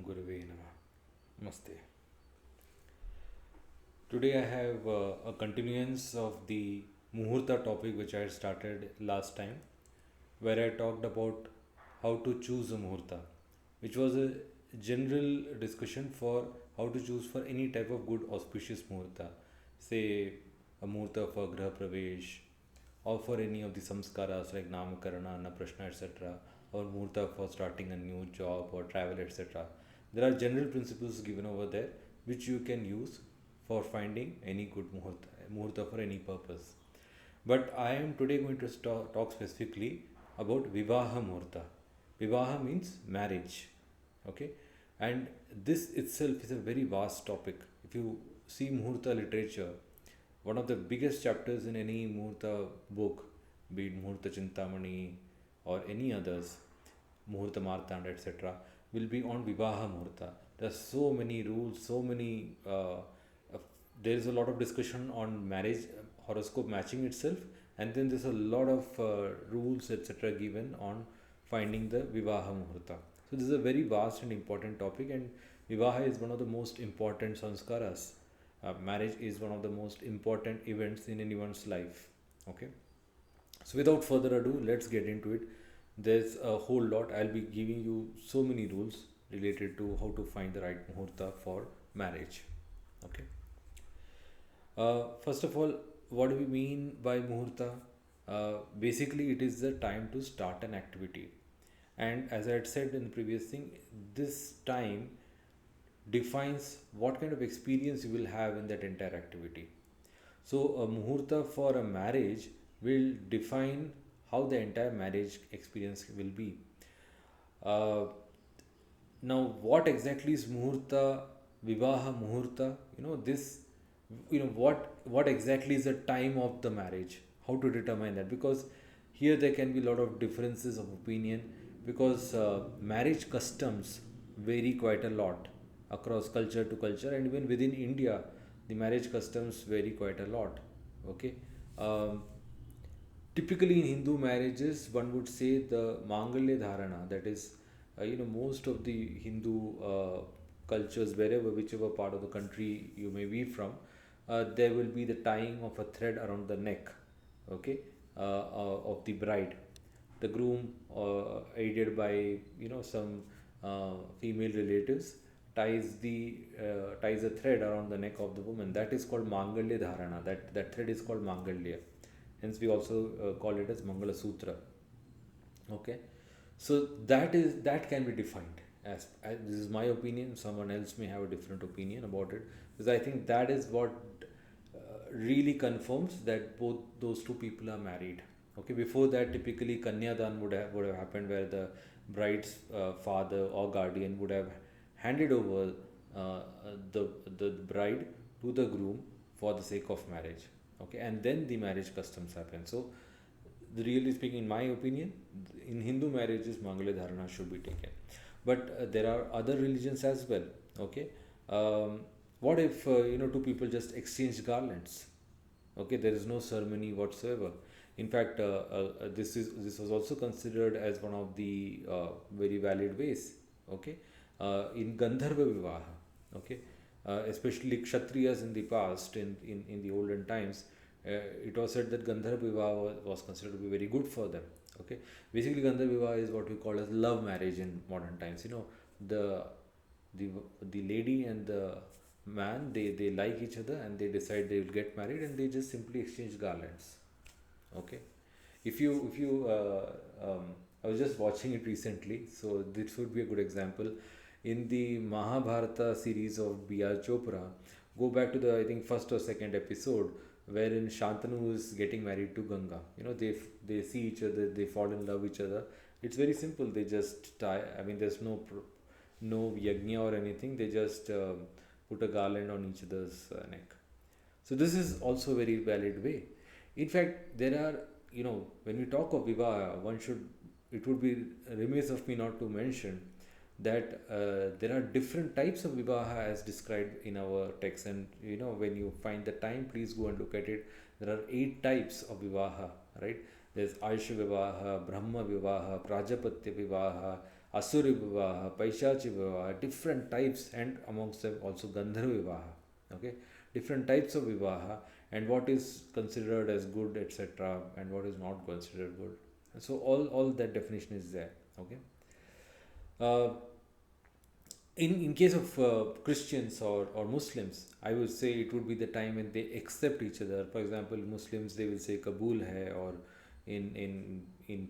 Gurave Namah. Namaste. Today I have a continuance of the Muhurta topic which I had started last time, where I talked about how to choose a Muhurta, which was a general discussion for how to choose for any type of good auspicious Muhurta, say a Muhurta for Graha Pravesh, or for any of the samskaras like Namakarana, Annaprashna, etc., or Muhurta for starting a new job or travel, etc. There are general principles given over there which you can use for finding any good Muhurta for any purpose. But I am today going to talk specifically about vivaha Muhurta. Vivaha means marriage, okay? And this itself is a very vast topic. If you see Muhurta literature, one of the biggest chapters in any Muhurta book, be it Muhurta Chintamani or any others, Muhurta Martanda, etc., will be on Vivaha Muhurta. There are so many rules, there is a lot of discussion on marriage horoscope matching itself, and then there's a lot of rules, etc., given on finding the Vivaha Muhurta. So, this is a very vast and important topic, and Vivaha is one of the most important sanskaras. Marriage is one of the most important events in anyone's life. Okay, so without further ado, let's get into it. There's a whole lot. I'll be giving you so many rules related to how to find the right muhurta for marriage. Okay. First of all, what do we mean by muhurta? Basically, it is the time to start an activity, and as I had said in the previous thing, this time defines what kind of experience you will have in that entire activity. So, a muhurta for a marriage will define how the entire marriage experience will be. Uh, Now, what exactly is muhurta, vivaha muhurta? What exactly is the time of the marriage? How to determine that? Because here there can be a lot of differences of opinion, because marriage customs vary quite a lot across culture to culture, and even within India, the marriage customs vary quite a lot. Okay. Um, Typically in Hindu marriages, one would say the Mangalya Dharana, that is, most of the Hindu cultures, whichever part of the country you may be from, there will be the tying of a thread around the neck, okay, of the bride. The groom, aided by some female relatives, ties a thread around the neck of the woman. That is called Mangalya Dharana. That thread is called Mangalya. Hence, we also call it as Mangala Sutra. Okay, so that can be defined as this is my opinion. Someone else may have a different opinion about it, because I think that is what really confirms that both those two people are married. Okay, before that, typically Kanyadan would have happened, where the bride's father or guardian would have handed over the bride to the groom for the sake of marriage. Okay, and then the marriage customs happen. So, really speaking, in my opinion, in Hindu marriages, Mangala Dharana should be taken. But there are other religions as well. Okay, what if two people just exchange garlands? Okay, there is no ceremony whatsoever. In fact, this was also considered as one of the very valid ways. Okay, in Gandharva Vivaha. Okay, especially Kshatriyas in the past, in the olden times, it was said that Gandharva Vivaha was considered to be very good for them. Okay, basically Gandharva Vivaha is what we call as love marriage in modern times. The the the lady and the man, they like each other, and they decide they will get married, and they just simply exchange garlands. Okay, if you I was just watching it recently, so this would be a good example. In the Mahabharata series of B.R. Chopra, go back to the, I think, first or second episode, wherein Shantanu is getting married to Ganga. They see each other, they fall in love with each other. It's very simple. They just tie. I mean, there's no yajna or anything. They just put a garland on each other's neck. So this is also a very valid way. In fact, there are, when we talk of vivaha, it would be remiss of me not to mention that there are different types of vivaha as described in our text. And when you find the time, please go and look at it. There are 8 types of vivaha, right? There's Aisha vivaha, Brahma vivaha, Prajapatya vivaha, asuri vivaha, paishachi vivaha, different types, and amongst them also gandharva vivaha. Okay, different types of vivaha, and what is considered as good, etc., and what is not considered good. So all that definition is there. Okay. Uh, in case of Christians or Muslims, I would say it would be the time when they accept each other. For example, Muslims, they will say Kabul hai, or in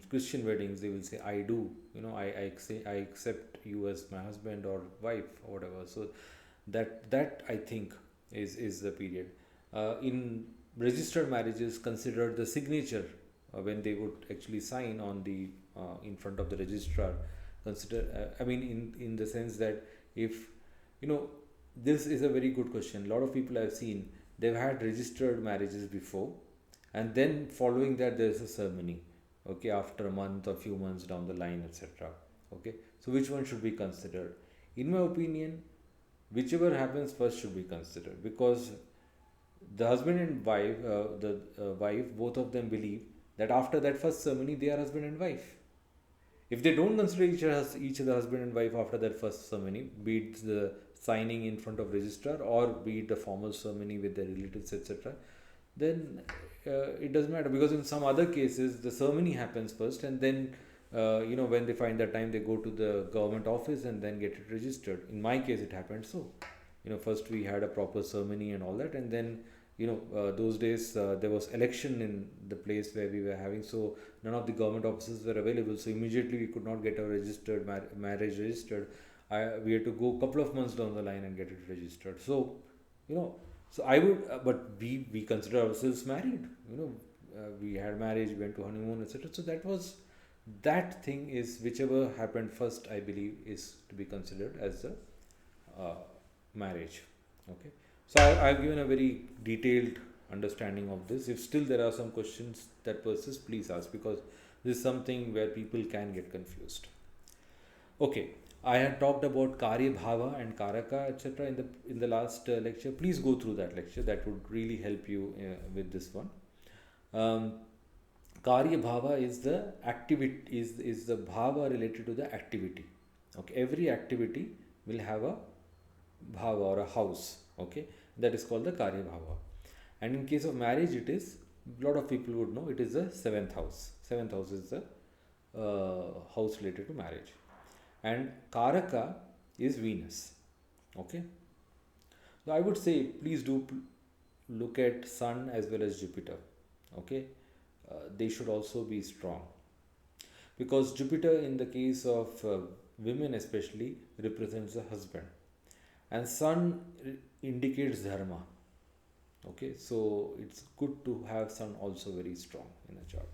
Christian weddings they will say I do. I accept you as my husband or wife or whatever. So that I think is the period. In registered marriages, consider the signature when they would actually sign on the in front of the registrar. Consider, I mean, in the sense that, if you know this is a very good question. A lot of people I've seen, they've had registered marriages before, and then following that there's a ceremony, okay, after a month or few months down the line, etc. Okay, so which one should be considered? In my opinion, whichever happens first should be considered, because the husband and wife, the wife, both of them believe that after that first ceremony they are husband and wife. If they don't consider each other husband and wife after that first ceremony, be it the signing in front of registrar or be it the formal ceremony with their relatives, etc., then it doesn't matter, because in some other cases the ceremony happens first, and then when they find that time, they go to the government office and then get it registered. In my case it happened so. First we had a proper ceremony and all that, and then those days there was election in the place where we were having, so none of the government offices were available, so immediately we could not get our registered marriage registered. We had to go a couple of months down the line and get it registered. So so I would but we consider ourselves married. We had marriage, went to honeymoon, etc. So that thing is, whichever happened first, I believe, is to be considered as a marriage. Okay, so I've given a very detailed understanding of this. If still there are some questions that persist, please ask, because this is something where people can get confused. Okay, I had talked about Karya Bhava and Karaka, etc. in the last lecture. Please go through that lecture. That would really help you with this one. Karya Bhava is the activity, is the bhava related to the activity. Okay, every activity will have a bhava or a house. Okay, that is called the Karya Bhava. And in case of marriage, it is, a lot of people would know, it is the seventh house. Seventh house is the house related to marriage. And Karaka is Venus. Okay, so I would say please do look at Sun as well as Jupiter. Okay, they should also be strong, because Jupiter, in the case of women especially, represents the husband, and Sun indicates dharma. Okay, so it's good to have Sun also very strong in a chart.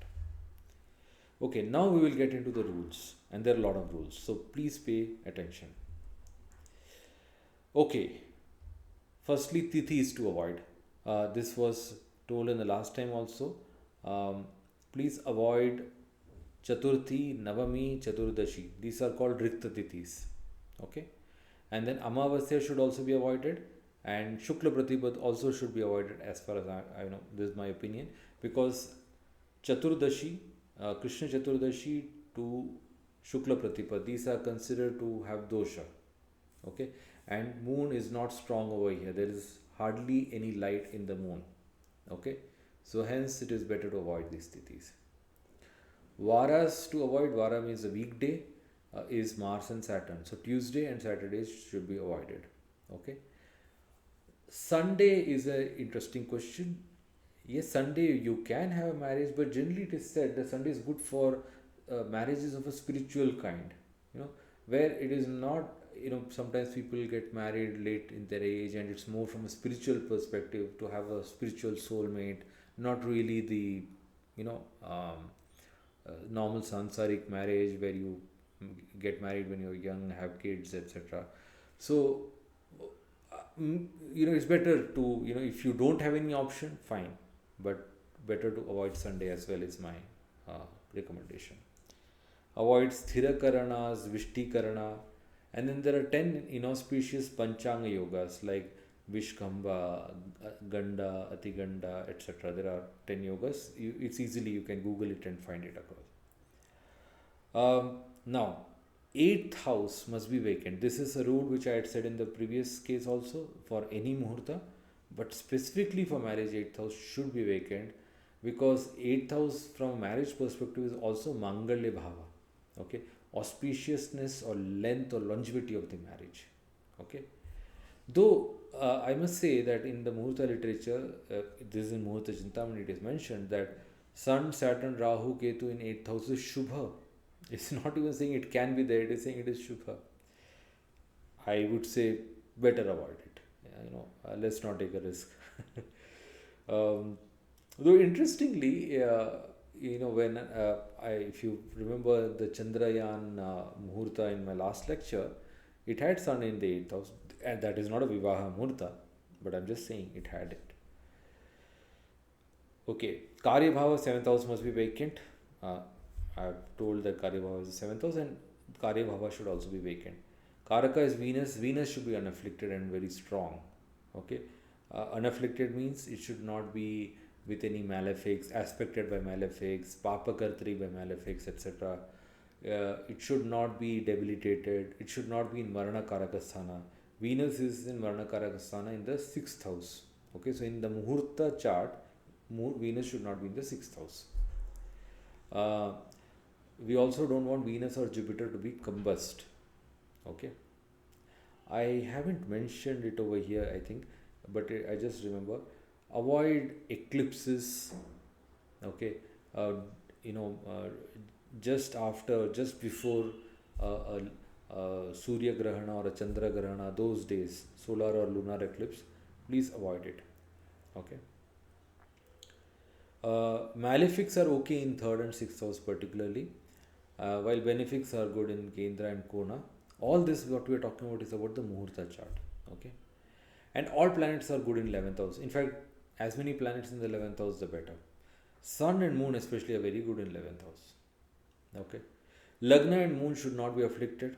Okay, now we will get into the rules, and there are a lot of rules, so please pay attention. Okay, firstly, tithi is to avoid. This was told in the last time also. Please avoid Chaturthi, Navami, Chaturdashi. These are called Rikta Tithis. Okay, and then Amavasya should also be avoided, and Shukla Pratipad also should be avoided, as far as I know. This is my opinion, because Chaturdashi, Krishna Chaturdashi to Shukla Pratipad, these are considered to have dosha. Okay, and moon is not strong over here. There is hardly any light in the moon. Okay, so hence it is better to avoid these tithis. Varas to avoid, Vara means a weekday, is Mars and Saturn. So Tuesday and Saturdays should be avoided. Okay. Sunday is an interesting question. Yes, Sunday you can have a marriage, but generally it is said that Sunday is good for marriages of a spiritual kind. Where it is not, sometimes people get married late in their age, and it's more from a spiritual perspective, to have a spiritual soulmate, not really the, normal sansaric marriage where you get married when you're young, have kids, etc. So, it's better to, if you don't have any option, fine, but better to avoid Sunday as well, is my recommendation. Avoid Sthirakarana's, Vishtikarana, and then there are 10 inauspicious Panchanga yogas like Vishkamba, Ganda, Atiganda, etc. There are 10 yogas. It's easily, you can Google it and find it across. Now, eighth house must be vacant. This is a rule which I had said in the previous case also for any muhurta, but specifically for marriage, eighth house should be vacant, because eighth house from marriage perspective is also mangalya bhava. Okay, auspiciousness or length or longevity of the marriage. Okay, though I must say that in the muhurta literature, this is in Muhurta Chintamani, it is mentioned that Sun, Saturn, Rahu, Ketu in eighth house is Shubha. It's not even saying it can be there, it is saying it is Shubha. I would say better avoid it. Let's not take a risk. Though interestingly, when if you remember the Chandrayaan Muhurta in my last lecture, it had Sun in the eighth house, and that is not a vivaha Muhurta, but I'm just saying it had it. Okay, Karya Bhava, seventh house must be vacant. I've told that Karya Bhava is the seventh house, and Karya Bhava should also be vacant. Karaka is Venus. Venus should be unafflicted and very strong. Okay, unafflicted means it should not be with any malefics, aspected by malefics, papakartri by malefics, etc. It should not be debilitated. It should not be in Marana Karakasthana. Venus is in Marana Karakasthana in the sixth house. Okay, so in the Muhurta chart, Venus should not be in the sixth house. We also don't want Venus or Jupiter to be combust. Okay, I haven't mentioned it over here, I think, but I just remember, avoid eclipses. Okay, just before Surya Grahana or a Chandra Grahana, those days, solar or lunar eclipse, please avoid it. Okay. Malefics are okay in third and sixth house particularly, while benefics are good in Kendra and Kona. All this what we are talking about is about the Muhurta chart. Okay, and all planets are good in 11th house. In fact, as many planets in the 11th house, the better. Sun and Moon especially are very good in 11th house. Okay, Lagna and Moon should not be afflicted,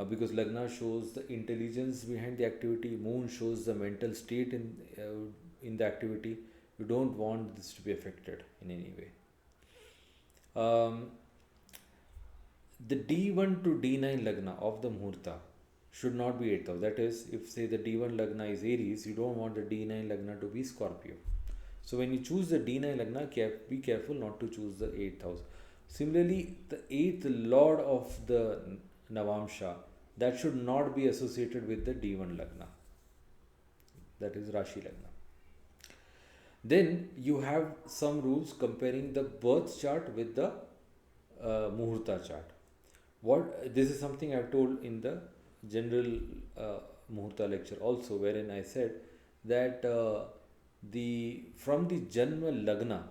because Lagna shows the intelligence behind the activity. Moon shows the mental state in the activity. You don't want this to be affected in any way. The D1 to D9 Lagna of the Muhurta should not be 8th house. That is, if say the D1 Lagna is Aries, you don't want the D9 Lagna to be Scorpio. So when you choose the D9 Lagna, be careful not to choose the 8th house. Similarly, the 8th Lord of the Navamsha, that should not be associated with the D1 Lagna. That is Rashi Lagna. Then you have some rules comparing the birth chart with the Muhurta chart. This is something I've told in the general Muhurta lecture also, wherein I said that from the Janma Lagna,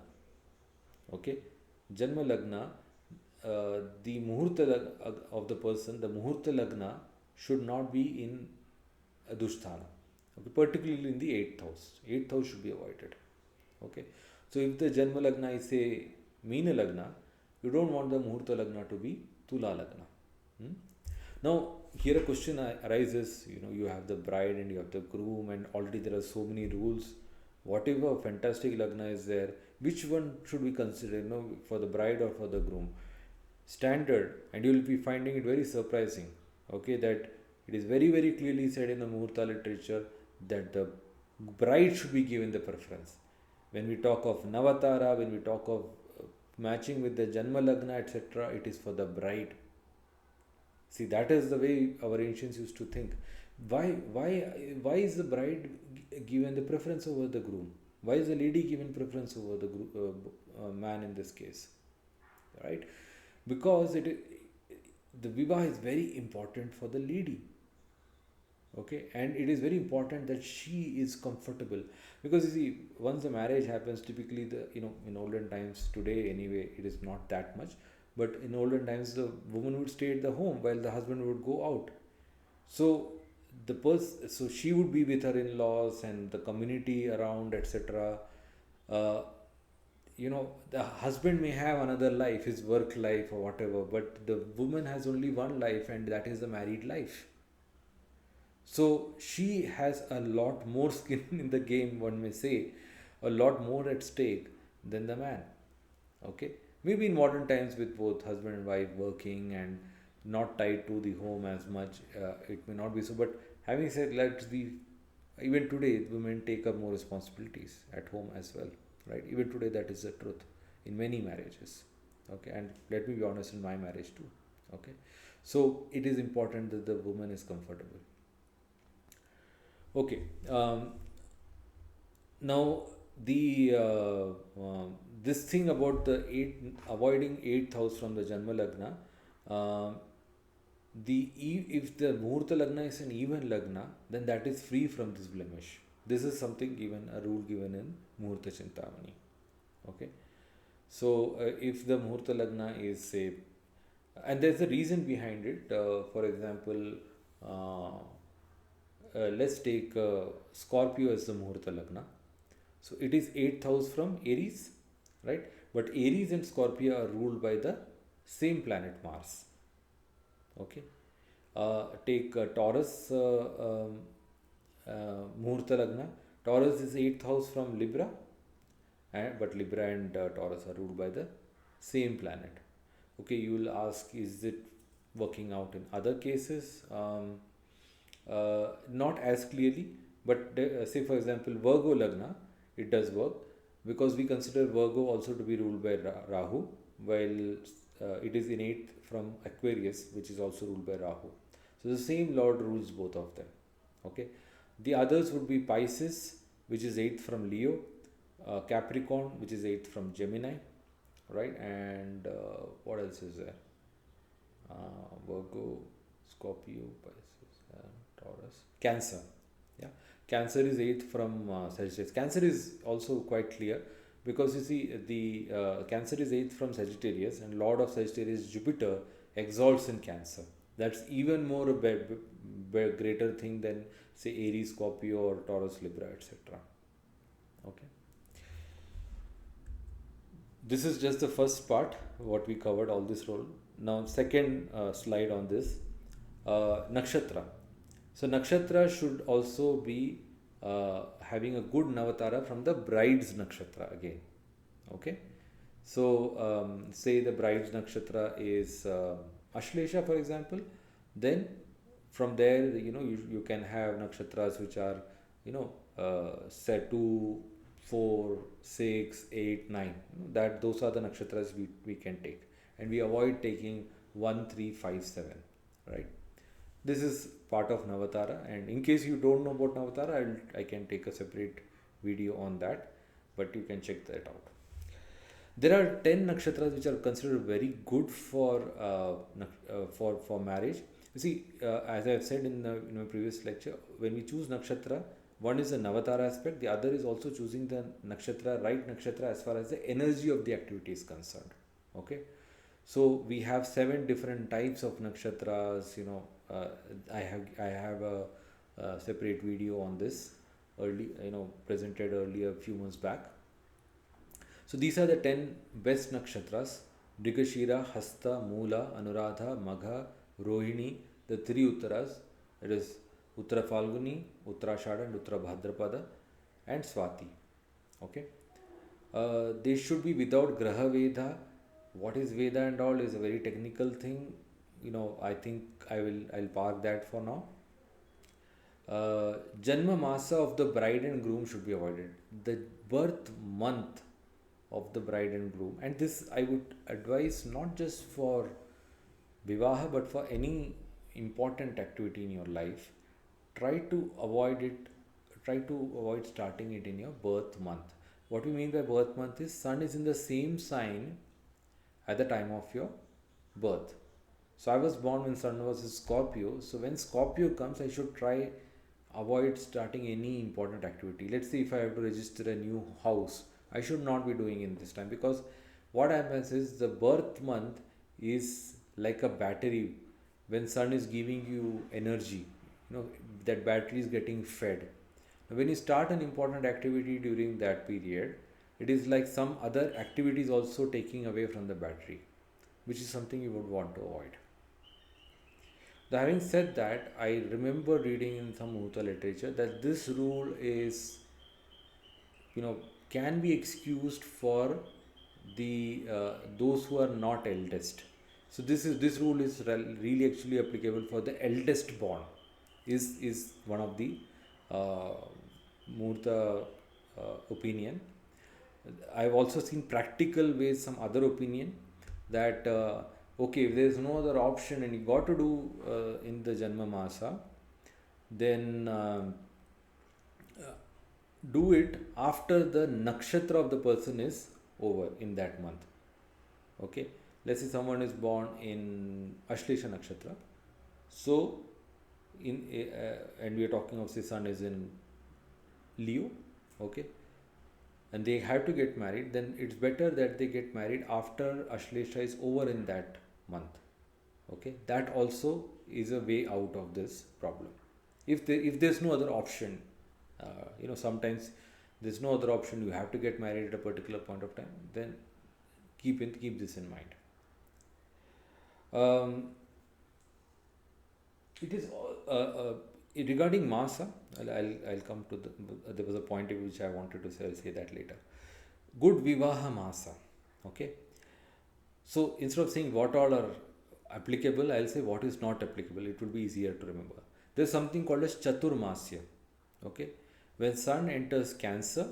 okay, Janma Lagna, the Muhurta of the person, the Muhurta Lagna should not be in Adusthana, okay, particularly in the 8th house. 8th house should be avoided. Okay, so if the Janma Lagna is say Meena Lagna, you don't want the Muhurta Lagna to be Tula Lagna. Now here a question arises, you have the bride and you have the groom, and already there are so many rules. Whatever fantastic Lagna is there, which one should we consider, for the bride or for the groom? Standard, and you will be finding it very surprising, okay, that it is very very clearly said in the Muhurta literature that the bride should be given the preference. When we talk of Navatara, when we talk of matching with the Janma Lagna, etc., it is for the bride. See, that is the way our ancients used to think. Why is the bride given the preference over the groom? Why is the lady given preference over the man in this case? Right? Because the vivaha is very important for the lady. Okay, and it is very important that she is comfortable, because you see, once the marriage happens, typically in olden times, today anyway it is not that much, but in olden times the woman would stay at the home while the husband would go out. So so she would be with her in-laws and the community around, etc. The husband may have another life, his work life or whatever, but the woman has only one life, and that is the married life. So she has a lot more skin in the game, one may say, a lot more at stake than the man. Okay, maybe in modern times with both husband and wife working and not tied to the home as much. It may not be so, but having said, let's be, even today women take up more responsibilities at home as well, right? Even today that is the truth in many marriages. Okay, and let me be honest, in my marriage too. Okay, so it is important that the woman is comfortable. Okay, now the this thing about the avoiding eighth house from the Janma Lagna, um, if the Muhurta Lagna is an even Lagna, then that is free from this blemish. This is something given, a rule given in Muhurta Chintamani. Okay, so if the Muhurta Lagna is, say, and there's a reason behind it. For example, let's take Scorpio as the Muhurta Lagna. So it is 8th house from Aries, right? But Aries and Scorpio are ruled by the same planet Mars. Okay. Take Taurus Muhurta Lagna. Taurus is 8th house from Libra, but Libra and Taurus are ruled by the same planet. Okay, you will ask, is it working out in other cases? Not as clearly, but say for example Virgo Lagna, it does work, because we consider Virgo also to be ruled by Rahu, while it is in 8th from Aquarius, which is also ruled by Rahu. So the same Lord rules both of them. Okay, the others would be Pisces, which is 8th from Leo, Capricorn, which is 8th from Gemini, right? And what else is there? Virgo, Scorpio, Pisces, Taurus, Cancer. Yeah, Cancer is 8th from Sagittarius. Cancer is also quite clear, because you see the Cancer is 8th from Sagittarius, and Lord of Sagittarius Jupiter exalts in Cancer. That's even more a greater thing than, say, Aries, Scorpio, or Taurus, Libra, etc. Okay. This is just the first part, what we covered, all this role. Now, second slide on this, nakshatra. So, nakshatra should also be having a good navatara from the bride's nakshatra again. Okay. So, say the bride's nakshatra is Ashlesha, for example, then from there, you can have nakshatras which are, set 2, 4, 6, 8, 9. That those are the nakshatras we can take, and we avoid taking 1, 3, 5, 7. Right. This is part of Navatara, and in case you don't know about Navatara, I can take a separate video on that, but you can check that out. There are 10 nakshatras which are considered very good for marriage. You see, as I have said in my previous lecture, when we choose nakshatra, one is the Navatara aspect, the other is also choosing the nakshatra, right nakshatra, as far as the energy of the activity is concerned. Okay, so we have 7 different types of nakshatras. I have a separate video on this presented earlier a few months back. So these are the 10 best nakshatras: Mrigashira, Hasta, Mula, Anuradha, Magha, Rohini, the 3 Uttaras, that is Uttara Falguni, Uttarashada, and Uttara Bhadrapada, and Swati. Okay, they should be without Graha Veda. What is Veda and all is a very technical thing. I think I'll park that for now. Janma Masa of the bride and groom should be avoided. The birth month of the bride and groom, and this I would advise not just for vivaha but for any important activity in your life. Try to avoid starting it in your birth month. What we mean by birth month is sun is in the same sign at the time of your birth. So I was born when sun was in Scorpio. So when Scorpio comes, I should try avoid starting any important activity. Let's say if I have to register a new house, I should not be doing in this time, because what happens is the birth month is like a battery. When sun is giving you energy, that battery is getting fed. Now, when you start an important activity during that period, it is like some other activity is also taking away from the battery, which is something you would want to avoid. Now, having said that, I remember reading in some Muhurta literature that this rule is, can be excused for the those who are not eldest. So this rule is really actually applicable for the eldest born. Is one of the uh, Muhurta opinion. I've also seen practical ways, some other opinion that okay, if there is no other option and you got to do in the Janma Masa, then do it after the nakshatra of the person is over in that month. Okay, let's say someone is born in Ashlesha Nakshatra, so in and we are talking of, say, sun is in Leo, okay, and they have to get married, then it's better that they get married after Ashlesha is over in that month. Okay, that also is a way out of this problem. If there's no other option, sometimes there's no other option, you have to get married at a particular point of time, then keep this in mind. It is regarding Masa. I'll come to there was a point in which I wanted to say. I'll say that later. Good vivaha Masa. Okay. So instead of saying what all are applicable, I'll say what is not applicable. It will be easier to remember. There's something called as Chaturmasya. Okay. When sun enters Cancer,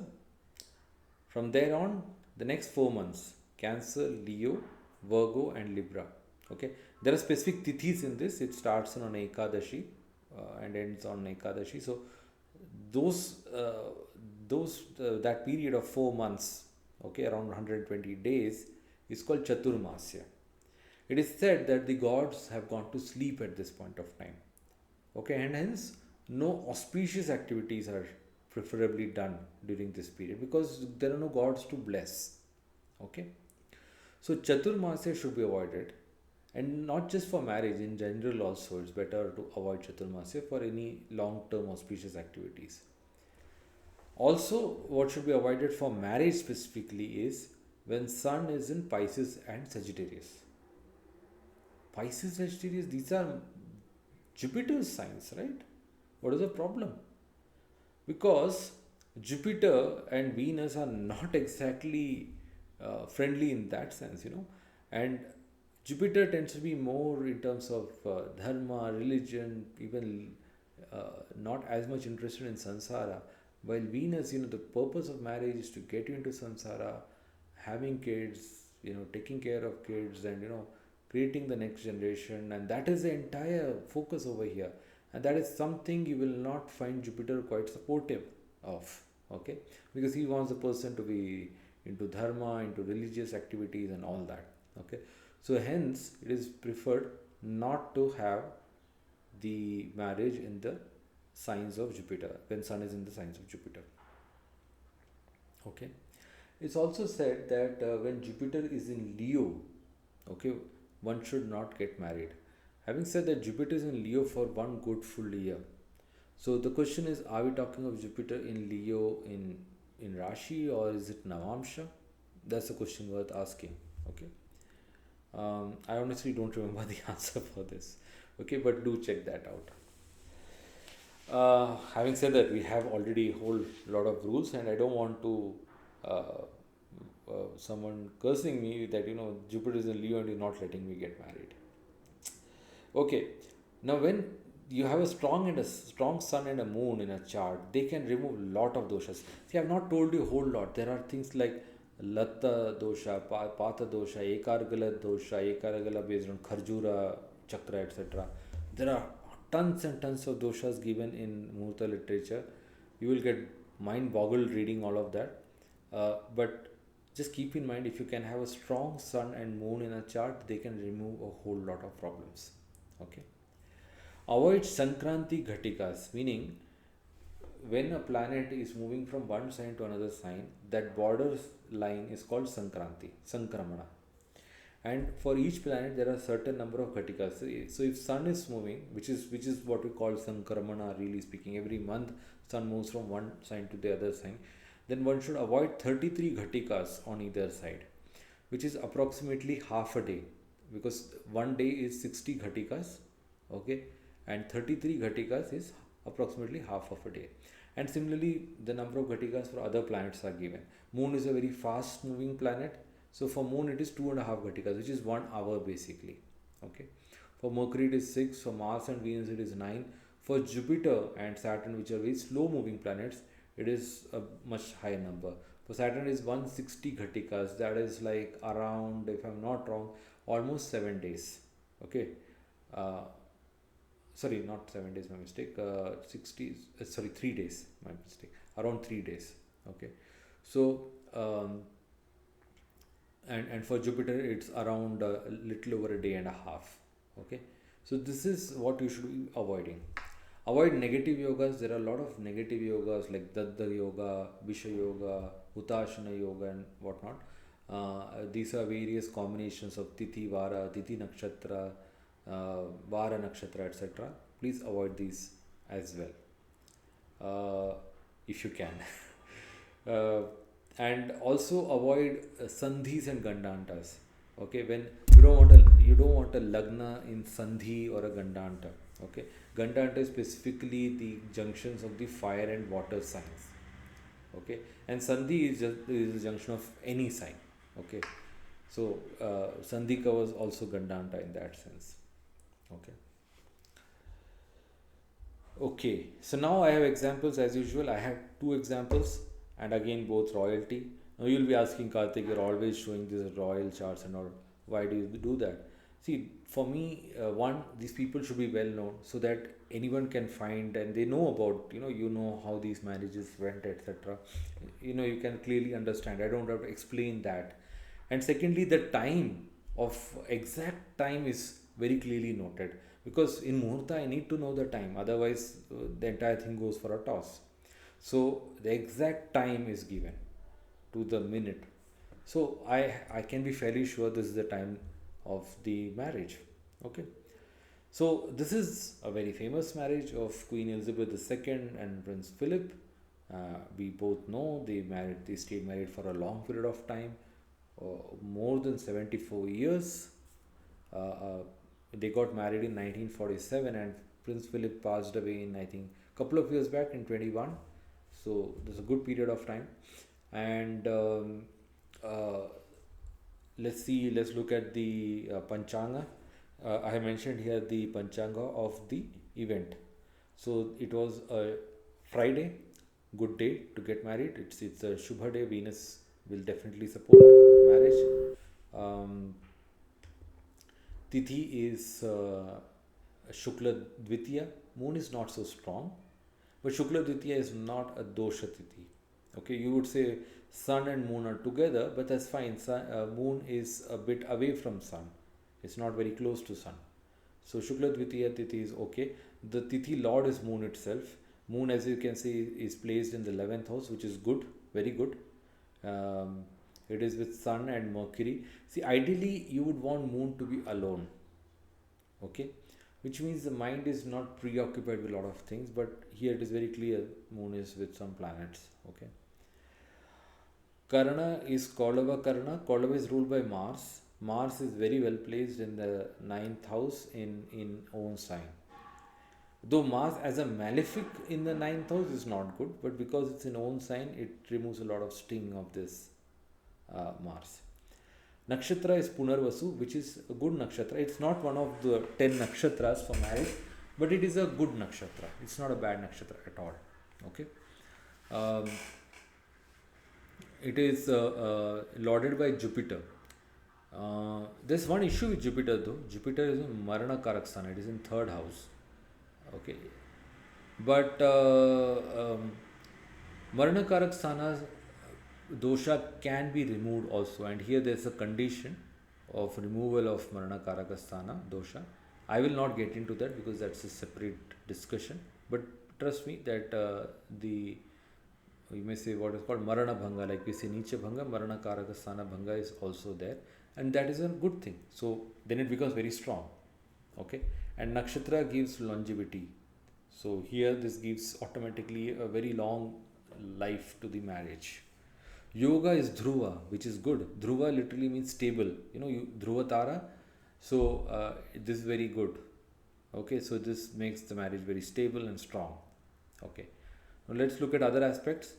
from there on, the next 4 months, Cancer, Leo, Virgo, and Libra. Okay, there are specific tithis in this. It starts on Ekadashi and ends on Ekadashi. So that period of 4 months, okay, around 120 days, is called Chaturmasya. It is said that the gods have gone to sleep at this point of time. Okay, and hence no auspicious activities are preferably done during this period because there are no gods to bless. Okay, so Chaturmasya should be avoided, and not just for marriage, in general also it's better to avoid Chaturmasya for any long-term auspicious activities. Also, what should be avoided for marriage specifically is when sun is in Pisces and Sagittarius. Pisces, Sagittarius, these are Jupiter's signs, right? What is the problem? Because Jupiter and Venus are not exactly friendly in that sense, and Jupiter tends to be more in terms of dharma, religion, even not as much interested in samsara. While Venus, the purpose of marriage is to get you into samsara, having kids, taking care of kids, and creating the next generation, and that is the entire focus over here. And that is something you will not find Jupiter quite supportive of, okay, because he wants the person to be into dharma, into religious activities, and all that, okay. So hence it is preferred not to have the marriage in the signs of Jupiter when sun is in the signs of Jupiter. Okay, it's also said that when Jupiter is in Leo, okay, one should not get married. Having said that, Jupiter is in Leo for one good full year. So the question is, are we talking of Jupiter in Leo in Rashi, or is it Navamsha? That's a question worth asking. Okay. I honestly don't remember the answer for this. Okay, but do check that out. Having said that, we have already a whole lot of rules, and I don't want to someone cursing me that Jupiter is in Leo and you're not letting me get married. Okay, now when you have a strong sun and a moon in a chart, they can remove a lot of doshas. See, I have not told you a whole lot. There are things like Latta dosha, Pata dosha, Ekargala dosha, Ekargala based on Kharjura, Chakra, etc. There are tons and tons of doshas given in Muhurta literature. You will get mind boggled reading all of that. But just keep in mind, if you can have a strong sun and moon in a chart, they can remove a whole lot of problems. Okay. Avoid Sankranti Ghatikas, meaning when a planet is moving from one sign to another sign, that border line is called Sankranti, Sankramana. And for each planet, there are a certain number of Ghatikas. So if sun is moving, which is what we call Sankramana, really speaking, every month sun moves from one sign to the other sign, then one should avoid 33 Ghatikas on either side, which is approximately half a day, because one day is 60 Ghatikas, okay, and 33 Ghatikas is approximately half of a day. And similarly, the number of Ghatikas for other planets are given. Moon is a very fast moving planet, so for moon it is 2.5 Ghatikas, which is 1 hour basically. Okay. For Mercury it is 6, for Mars and Venus it is 9. For Jupiter and Saturn, which are very slow moving planets, it is a much higher number. For Saturn is 160 Ghatikas, that is like around, if I'm not wrong, almost 7 days. Okay. Uh, Sorry, not 7 days, my mistake. 60, sorry, 3 days, my mistake. Around 3 days. Okay. So, and for Jupiter it's around a little over a day and a half. Okay, so this is what you should be avoiding. Avoid negative yogas. There are a lot of negative yogas like Datta yoga, Visha yoga, Hutashana yoga, and whatnot. These are various combinations of Tithi Vara, Tithi Nakshatra, Vara Nakshatra, etc. Please avoid these as well, if you can. uh, and also avoid sandhis and gandantas. Okay, when you don't want a lagna in sandhi or a gandanta. Okay, gandanta is specifically the junctions of the fire and water signs. Okay, and sandhi is a junction of any sign. Okay, so sandhi covers also gandanta in that sense. Okay. Okay, so now I have examples as usual. I have two examples, and again both royalty. Now you'll be asking, Kartik, you're always showing these royal charts and all. Why do you do that? See, for me, one, these people should be well known so that anyone can find and they know about, how these marriages went, etc. You can clearly understand. I don't have to explain that. And secondly, the time of exact time is very clearly noted, because in Muhurta I need to know the time, otherwise the entire thing goes for a toss. So the exact time is given to the minute. So I can be fairly sure this is the time of the marriage. Okay. So this is a very famous marriage of Queen Elizabeth II and Prince Philip. We both know they stayed married for a long period of time, more than 74 years. Uh, uh, they got married in 1947, and Prince Philip passed away in, I think, couple of years back in 21. So there's a good period of time. And uh, let's look at the panchanga. I have mentioned here the panchanga of the event. So it was a Friday, good day to get married. It's a Shubha day. Venus will definitely support marriage. Um, Tithi is Shukla Dvitiya. Moon is not so strong, but Shukla Dvitiya is not a dosha Tithi. Okay, you would say sun and moon are together, but that's fine. Moon is a bit away from sun. It's not very close to sun. So Shukla Dvitiya Tithi is okay. The Tithi Lord is moon itself. Moon, as you can see, is placed in the 11th house, which is good, very good. Um, it is with sun and Mercury. See, ideally you would want moon to be alone. Okay, which means the mind is not preoccupied with a lot of things, but here it is very clear moon is with some planets. Okay. Karna is Kaulava Karna. Kaulava is ruled by Mars. Mars is very well placed in the 9th house in own sign. Though Mars as a malefic in the 9th house is not good, but because it's in own sign, it removes a lot of sting of this Mars. Nakshatra is Punarvasu, which is a good nakshatra. It's not one of the 10 nakshatras for marriage, but it is a good nakshatra. It's not a bad nakshatra at all. Okay. Um, it is lauded by Jupiter. There's one issue with Jupiter though. Jupiter is in Marana Karaksana. It is in third house. Okay. But Marana Karaksana dosha can be removed also, and here there's a condition of removal of Marana Karakasthana dosha. I will not get into that because that's a separate discussion, but trust me that the you may say what is called Marana Bhanga, like we say Nicha Bhanga, Marana Karakasthana Bhanga is also there, and that is a good thing. So then it becomes very strong. Okay, and Nakshatra gives longevity. So here this gives automatically a very long life to the marriage. Yoga is Dhruva, which is good. Dhruva literally means stable. Dhruva Tara. So this is very good. Okay, so this makes the marriage very stable and strong. Okay, now let's look at other aspects.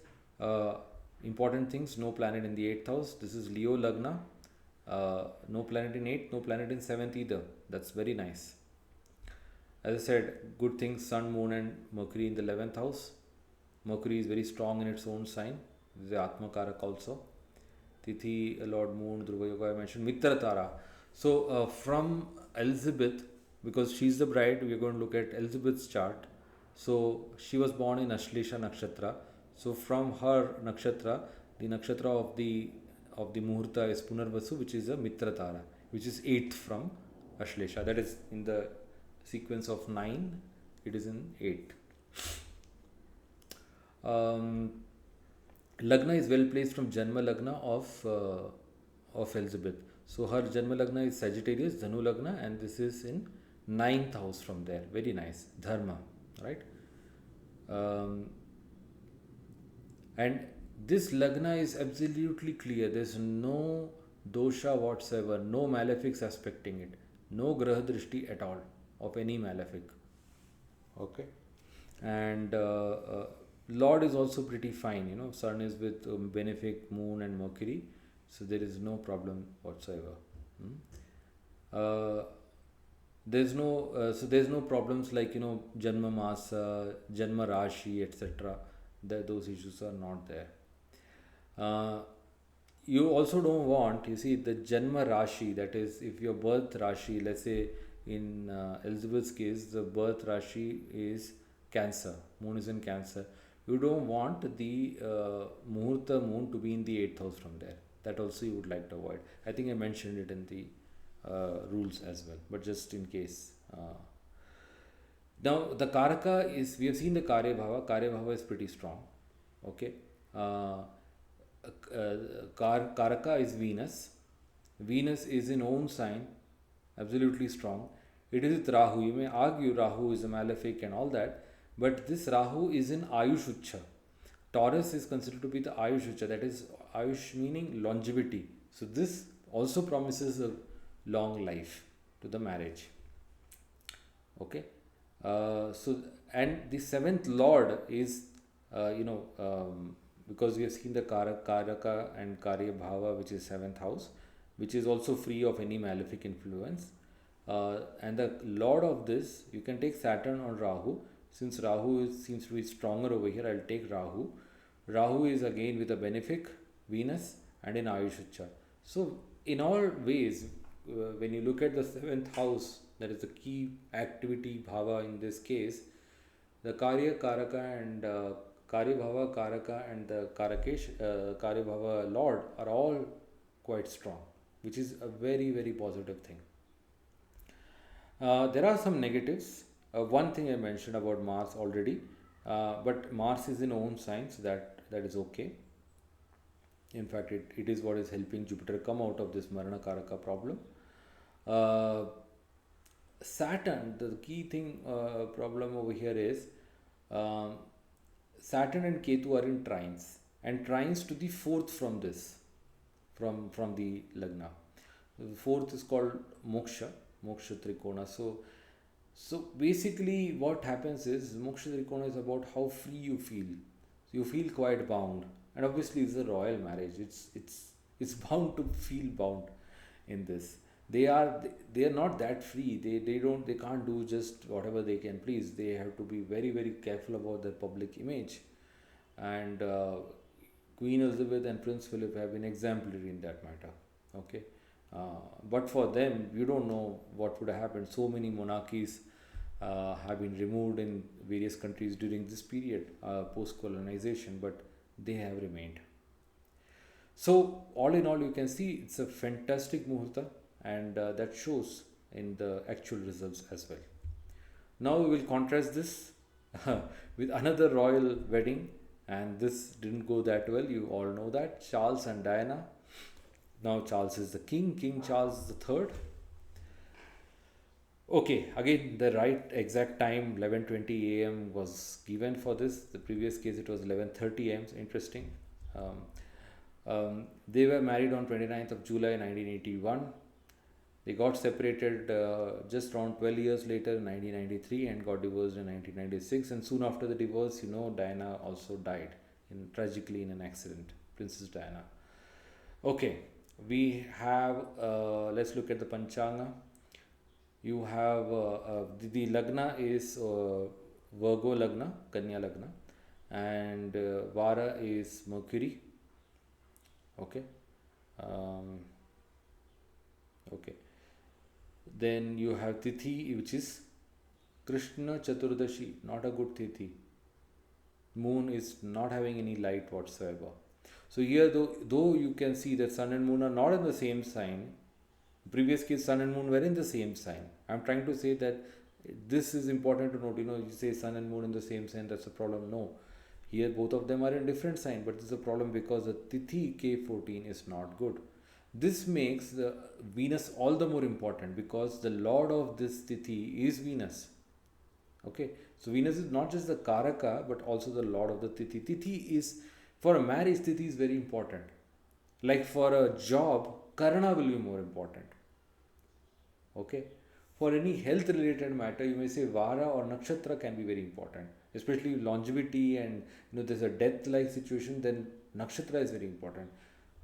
Important things: no planet in the 8th house. This is Leo Lagna. No planet in 8th, no planet in 7th either. That's very nice. As I said, good things, Sun, Moon, and Mercury in the 11th house. Mercury is very strong in its own sign. This is the Atma Karak also. Tithi, Lord Moon, Dhruva Yoga, I mentioned. Mitra Tara. So, from Elizabeth, because she's the bride, we're going to look at Elizabeth's chart. So, she was born in Ashlesha Nakshatra. So, from her Nakshatra, the Nakshatra of the Muhurta is Punarvasu, which is a Mitra Tara, which is 8th from Ashlesha. That is in the sequence of 9, it is in 8. Lagna is well placed from Janma Lagna of Elizabeth. So her Janma Lagna is Sagittarius, Dhanu Lagna, and this is in 9th house from there. Very nice. Dharma, right? And this Lagna is absolutely clear. There's no dosha whatsoever, no malefics aspecting it, no Graha Drishti at all of any malefic. Okay. And Lord is also pretty fine, Sun is with benefic, Moon, and Mercury, so there is no problem whatsoever. There's no problems like Janma Masa, Janma Rashi, etc. Those issues are not there. You also don't want, you see, the Janma Rashi, that is, if your birth Rashi, let's say in Elizabeth's case, the birth Rashi is Cancer, Moon is in Cancer. You don't want the Muhurta Moon to be in the 8th house from there. That also you would like to avoid. I think I mentioned it in the rules as well, but just in case. Now, the Karaka is, we have seen the Karya Bhava. Karya Bhava is pretty strong. Okay. Karaka is Venus. Venus is in own sign, absolutely strong. It is with Rahu. You may argue Rahu is a malefic and all that, but this Rahu is in Ayush Ucha. Taurus is considered to be the Ayush Ucha, that is Ayush meaning longevity. So this also promises a long life to the marriage. Okay. And the 7th Lord is, because we have seen the Karaka and Karya Bhava, which is 7th house, which is also free of any malefic influence. And the Lord of this, you can take Saturn or Rahu. Since Rahu seems to be stronger over here, I'll take Rahu. Rahu is again with a benefic, Venus, and in Ayushucha. So, in all ways, when you look at the 7th house, that is the key activity bhava in this case, the Karya Karaka and Karya Bhava Karaka and the Karya Bhava Lord are all quite strong, which is a very, very positive thing. There are some negatives. One thing I mentioned about Mars already, but Mars is in own sign, so that is okay. In fact, it is what is helping Jupiter come out of this Marana Karaka problem. Saturn, the key thing, problem over here is Saturn and Ketu are in trines, and trines to the 4th from this, from the Lagna. The 4th is called Moksha Trikona. So basically what happens is Moksha Trikona is about how free you feel. So you feel quite bound, and obviously it's a royal marriage. It's bound to feel bound in this. They are not that free. They can't do just whatever they can please. They have to be very, very careful about their public image. And Queen Elizabeth and Prince Philip have been exemplary in that matter. Okay. But for them, you don't know what would have happened. So many monarchies have been removed in various countries during this period, post-colonization, but they have remained. So all in all, you can see it's a fantastic Muhurta, and that shows in the actual results as well. Now we will contrast this with another royal wedding, and this didn't go that well. You all know that, Charles and Diana. Now Charles is the king, King Charles III. Okay, again the right exact time, 11:20 a.m. was given for this. The previous case it was 11:30 a.m. Interesting. They were married on 29th of July 1981. They got separated just around 12 years later in 1993 and got divorced in 1996. And soon after the divorce, Diana also died tragically in an accident, Princess Diana. Okay, We have, let's look at the panchanga. You have the lagna is Virgo lagna, Kanya lagna, and Vara is Mercury. Okay. Um, okay. Then you have Tithi, which is Krishna Chaturdashi, not a good Tithi. Moon is not having any light whatsoever. So here, though you can see that sun and moon are not in the same sign, previous case sun and moon were in the same sign. I'm trying to say that this is important to note. You say sun and moon in the same sign, that's a problem. No, here both of them are in different sign, but this is a problem because the Tithi K14 is not good. This makes the Venus all the more important because the lord of this Tithi is Venus. Okay, so Venus is not just the Karaka but also the lord of the Tithi. Tithi is, for a marriage, Tithi is very important. Like for a job, Karana will be more important. Okay, for any health related matter, you may say Vara or Nakshatra can be very important, especially longevity and there's a death like situation, then Nakshatra is very important.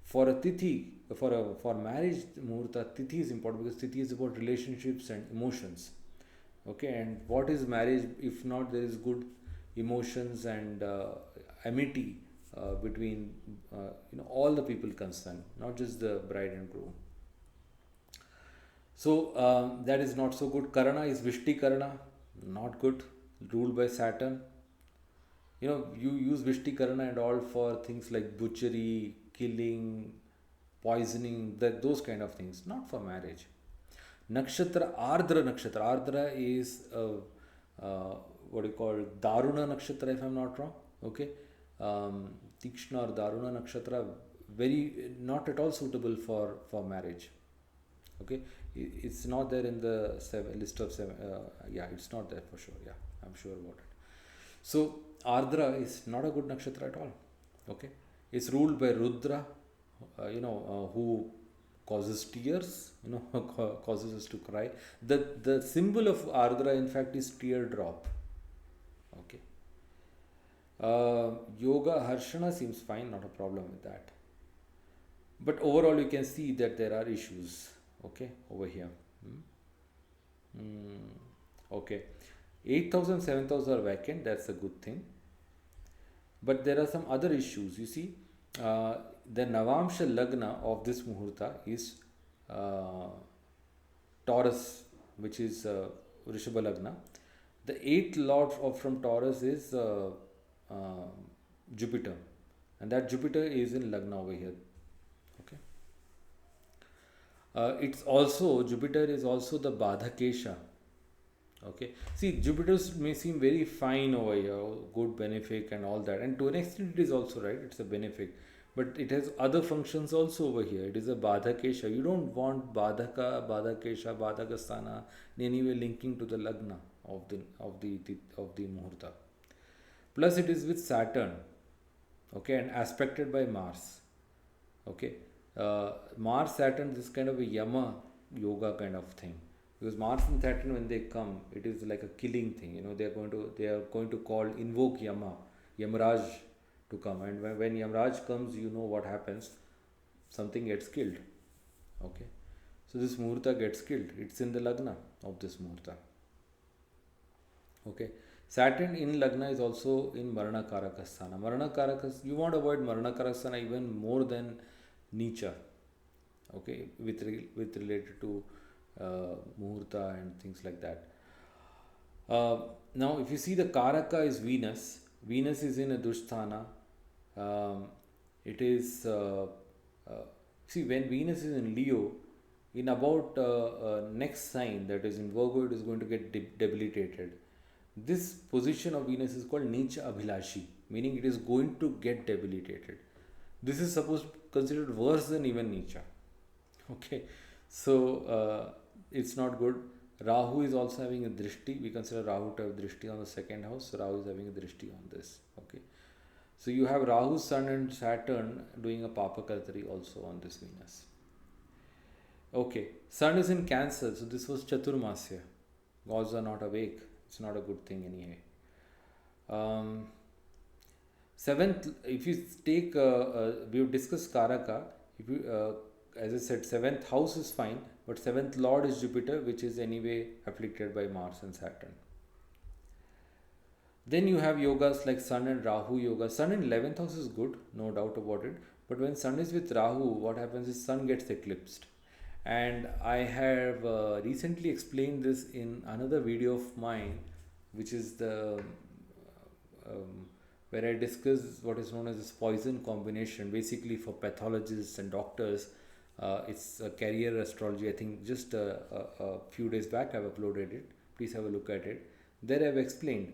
For a Tithi, for marriage Muhurta, Tithi is important because Tithi is about relationships and emotions. Okay, and what is marriage if not there is good emotions and amity between all the people concerned, not just the bride and groom. So that is not so good. Karana is Vishti Karana, not good, ruled by Saturn. You use Vishti Karana and all for things like butchery, killing, poisoning, those kind of things, not for marriage. Nakshatra, Ardra Nakshatra. Ardra is what do you call Daruna Nakshatra, if I'm not wrong. Okay, Tikshna or Daruna Nakshatra, very not at all suitable for marriage. Okay, it's not there in the list of seven. Yeah, it's not there for sure. Yeah, I'm sure about it. So Ardra is not a good nakshatra at all. Okay, it's ruled by Rudra, who causes tears, causes us to cry. The symbol of Ardra, in fact, is teardrop. Okay. Yoga Harshana seems fine, not a problem with that. But overall, you can see that there are issues. Okay, over here. Okay, 8,000, 7,000 are vacant. That's a good thing. But there are some other issues. You see, the Navamsha Lagna of this Muhurta is Taurus, which is Rishabha Lagna. The eighth lord from Taurus is Jupiter, and that Jupiter is in Lagna over here. Okay. It's also, Jupiter is also the Badhakesha. Okay, see, Jupiter may seem very fine over here, good benefic and all that, and to an extent it is also right, it's a benefic, but it has other functions also over here. It is a Badhakesha. You don't want Badhaka, Badhakesha, Badhakasthana in any way linking to the Lagna of the Muhurta. Plus, it is with Saturn, okay, and aspected by Mars. Okay, Mars Saturn, this kind of a Yama yoga kind of thing. Because Mars and Saturn, when they come, it is like a killing thing. They are going to invoke Yamaraj to come, and when Yamaraj comes, you know what happens. Something gets killed. Okay, so this Muhurta gets killed. It's in the Lagna of this Muhurta. Okay, Saturn in Lagna is also in Marana Karakasthana. Marana Karakas, you want to avoid Marana Karakasthana even more than Nicha. Okay, with related to Muhurta and things like that. Now, if you see, the Karaka is Venus. Venus is in a Dusthana. It is, see, when Venus is in Leo, in about next sign, that is in Virgo, it is going to get debilitated. This position of Venus is called Nicha Abhilashi, meaning it is going to get debilitated. This is supposed to be considered worse than even Nicha. Okay, so it's not good. Rahu is also having a drishti. We consider Rahu to have drishti on the second house. So Rahu is having a drishti on this. Okay, so you have Rahu, Sun and Saturn doing a Papakartari also on this Venus. Okay, Sun is in Cancer, so this was Chaturmasya. Gods are not awake. It's not a good thing anyway. Seventh, if you take, we have discussed Karaka. If you as I said, seventh house is fine, but seventh lord is Jupiter, which is anyway afflicted by Mars and Saturn. Then you have yogas like Sun and Rahu yoga. Sun in 11th house is good, no doubt about it. But when Sun is with Rahu, what happens is Sun gets eclipsed. And I have recently explained this in another video of mine, which is the where I discuss what is known as this poison combination, basically for pathologists and doctors. It's a career astrology. I think just a few days back I've uploaded it. Please have a look at it. There I've explained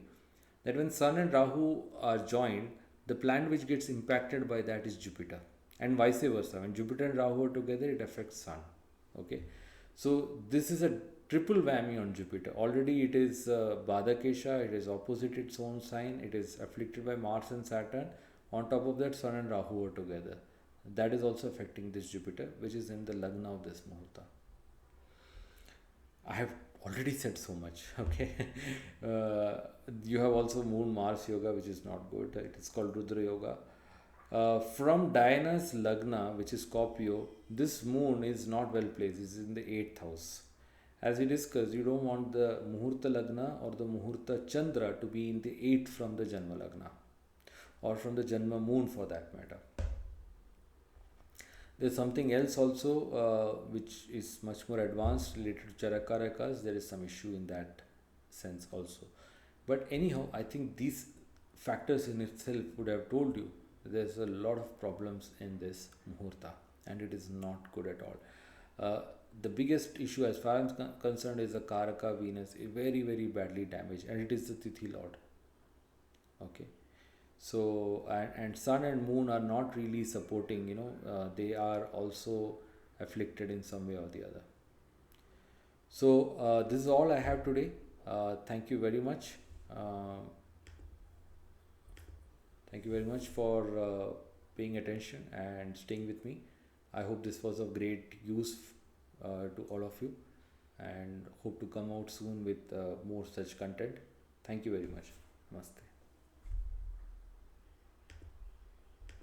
that when Sun and Rahu are joined, the planet which gets impacted by that is Jupiter, and vice versa. When Jupiter and Rahu are together, it affects Sun. Okay, so this is a triple whammy on Jupiter. Already it is Badakesha, it is opposite its own sign, it is afflicted by Mars and Saturn. On top of that, Sun and Rahu are together. That is also affecting this Jupiter, which is in the Lagna of this Muhurta. I have already said so much. Okay, you have also Moon Mars Yoga, which is not good. It is called Rudra Yoga. From Diana's Lagna, which is Scorpio, this moon is not well placed. It's in the 8th house. As we discussed, you don't want the Muhurta Lagna or the Muhurta Chandra to be in the 8th from the Janma Lagna or from the Janma moon for that matter. There's something else also which is much more advanced related to Charakarakas. There is some issue in that sense also. But anyhow, I think these factors in itself would have told you there's a lot of problems in this Muhurta and it is not good at all. The biggest issue as far as concerned is the Karaka Venus, very, very badly damaged, and it is the Tithi Lord. Okay. So, and Sun and Moon are not really supporting, they are also afflicted in some way or the other. So, this is all I have today. Thank you very much. Thank you very much for paying attention and staying with me. I hope this was of great use to all of you, and hope to come out soon with more such content. Thank you very much. Namaste.